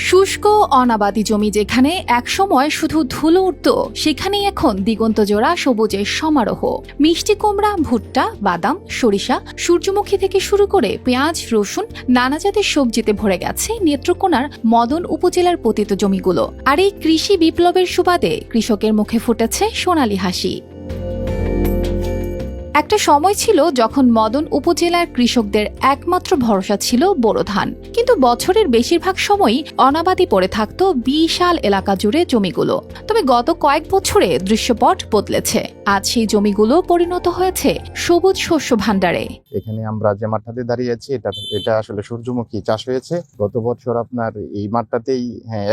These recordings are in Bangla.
শুষ্ক অনাবাদি জমি যেখানে একসময় শুধু ধুলো উঠত, সেখানেই এখন দিগন্তজোড়া সবুজের সমারোহ। মিষ্টি কুমড়া, ভুট্টা, বাদাম, সরিষা, সূর্যমুখী থেকে শুরু করে পেঁয়াজ, রসুন, নানা জাতের সবজিতে ভরে গেছে নেত্রকোনার মদন উপজেলার পতিত জমিগুলো। আর এই কৃষি বিপ্লবের সুবাদে কৃষকের মুখে ফুটেছে সোনালি হাসি। একটা সময় ছিল যখন মদন উপজেলার কৃষকদের একমাত্র ভরসা ছিল বোরো ধান, কিন্তু বছরের বেশিরভাগ সময়ই অনাবাদি পড়ে থাকত বিশাল এলাকা জুড়ে জমিগুলো। তবে গত কয়েক বছরে দৃশ্যপট বদলেছে। আজ সেই জমিগুলো পরিণত হয়েছে সবুজ শস্য ভাণ্ডারে। এখানে আমরা যে মাঠটাতে দাঁড়িয়েছি এটা আসলে সূর্যমুখী চাষ হয়েছে। গত বছর আপনার এই মাঠটাতেই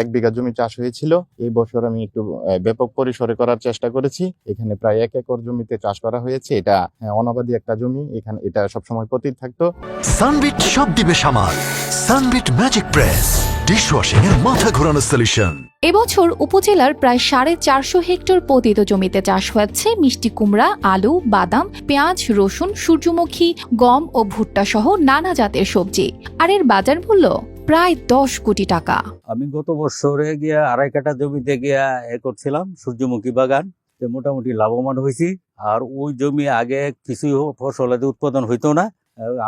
1 বিঘা জমি চাষ হয়েছিল। এই বছর আমি একটু ব্যাপক পরিসরে করার চেষ্টা করেছি। এখানে প্রায় 1 একর জমিতে চাষ করা হয়েছে। এটা অনাবাদি একটা জমি, এখানে এটা সবসময় পতিত থাকতো। সানবিট সব দিবে সামাল। সানবিট ম্যাজিক প্রেস ডিশওয়াশিং এর মাথা ঘোরানো সলিউশন। এবছর উপজেলার প্রায় 450 হেক্টর পতিত জমিতে চাষ হয়েছে মিষ্টি কুমড়া, আলু, বাদাম, পেঁয়াজ, রসুন, সূর্যমুখী, গম ও ভুট্টা সহ নানা জাতের সবজি। আর এর বাজার মূল্য প্রায় 10 কোটি টাকা। আমি গত বছরে গিয়া 2.5 কাঠা জমিতে গিয়া করছিলাম সূর্যমুখী বাগান। মোটামুটি লাভবান হয়েছি। আর ওই জমি আগে কিছু ফসল উৎপাদন হইতো না,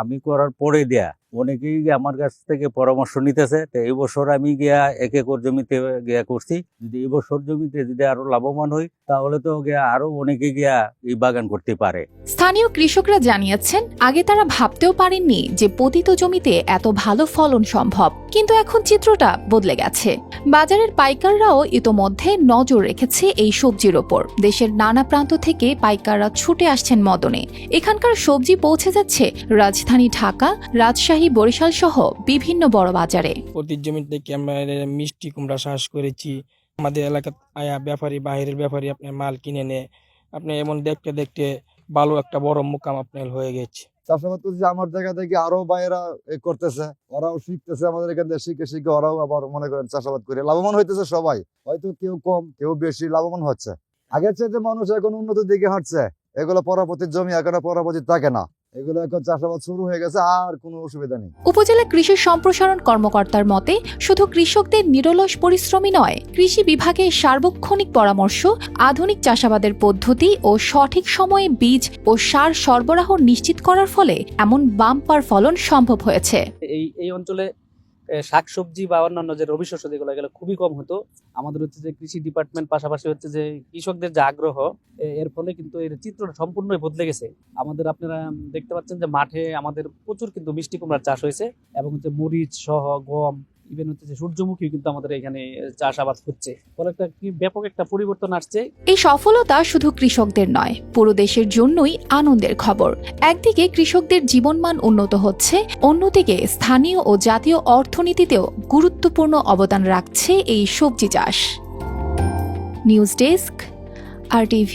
আমি করার পরে দেয়া অনেকেই আমার কাছ থেকে পরামর্শ নিতেছে। তো এই বছর আমি গিয়া 1 একর জমিতে গিয়া করছি। যদি এই বছর জমিতে যদি আরো লাভবান হই তাহলে তো গিয়া আরো অনেকে গিয়া এই বাগান করতে পারে। স্থানীয় কৃষকরা জানিয়েছেন, আগে তারা ভাবতেও পারেননি যে পতিত জমিতে এত ভালো ফলন সম্ভব। কিন্তু এখন চিত্রটা বদলে গেছে। বাজারের পাইকাররাও ইতোমধ্যে নজর রেখেছে এই সবজির ওপর। দেশের নানা প্রান্ত থেকে পাইকাররা ছুটে আসছেন মদনে। এখানকার সবজি পৌঁছে যাচ্ছে রাজধানী ঢাকা, রাজশাহী, বরিশাল সহ বিভিন্ন বড় বাজারে। পতিত জমি থেকে আমরা মিষ্টি কুমড়া চাষ করেছি। আমাদের এলাকার ব্যাপারী, বাইরের ব্যাপারী আপনার মাল কিনে নেয়। আপনি এমন দেখতে দেখতে ভালো একটা বড় মুকাম আপনার হয়ে গেছে। চাষাবাদ করছি আমার জায়গা থেকে আরো বাইরা করতেছে, ওরাও শিখতেছে আমাদের এখান থেকে শিখে শিখে ওরাও আবার মনে করেন চাষাবাদ করে লাভবান হইতেছে। সবাই হয়তো কেউ কম কেউ বেশি লাভবান হচ্ছে। আগের চাইতে মানুষ এখন উন্নতির দিকে হাঁটছে। এগুলো পরাপতির জমি এখন পরাপতি থাকে না, এগুলো এখন চাষাবাদ শুরু হয়ে গেছে, আর কোনো অসুবিধা নেই। উপজেলা কৃষি সম্প্রসারণ কর্মকর্তার মতে, শুধু কৃষকদের নিরলস পরিশ্রমই নয়, কৃষি বিভাগের সার্বক্ষণিক পরামর্শ, আধুনিক চাষাবাদের পদ্ধতি ও সঠিক সময়ে বীজ ও সার সরবরাহ নিশ্চিত করার ফলে এমন বাম্পার ফলন সম্ভব হয়েছে। এই অঞ্চলে শাকসবজি বা অন্যান্য যে রবি শস্য যেগুলো এগুলো খুবই কম হতো। আমাদের হচ্ছে যে কৃষি ডিপার্টমেন্ট পাশাপাশি হচ্ছে যে কৃষকদের যে আগ্রহ, এর ফলে কিন্তু এর চিত্রটা সম্পূর্ণই বদলে গেছে। আমাদের আপনারা দেখতে পাচ্ছেন যে মাঠে আমাদের প্রচুর কিন্তু মিষ্টি কুমড়ার চাষ হয়েছে এবং হচ্ছে মরিচ সহ গম, ইভেন হচ্ছে যে সূর্যমুখী কিন্তু আমাদের এখানে চাষাবাদ হচ্ছে। ফলে একটা কি ব্যাপক একটা পরিবর্তন আসছে। এই সফলতা শুধু কৃষকদের নয়, পুরো দেশের জন্যই আনন্দের খবর। একদিকে কৃষকদের জীবনমান উন্নত হচ্ছে, অন্যদিকে স্থানীয় ও জাতীয় অর্থনীতিতেও গুরুত্বপূর্ণ অবদান রাখছে এই সবজি চাষ। News desk, RTV।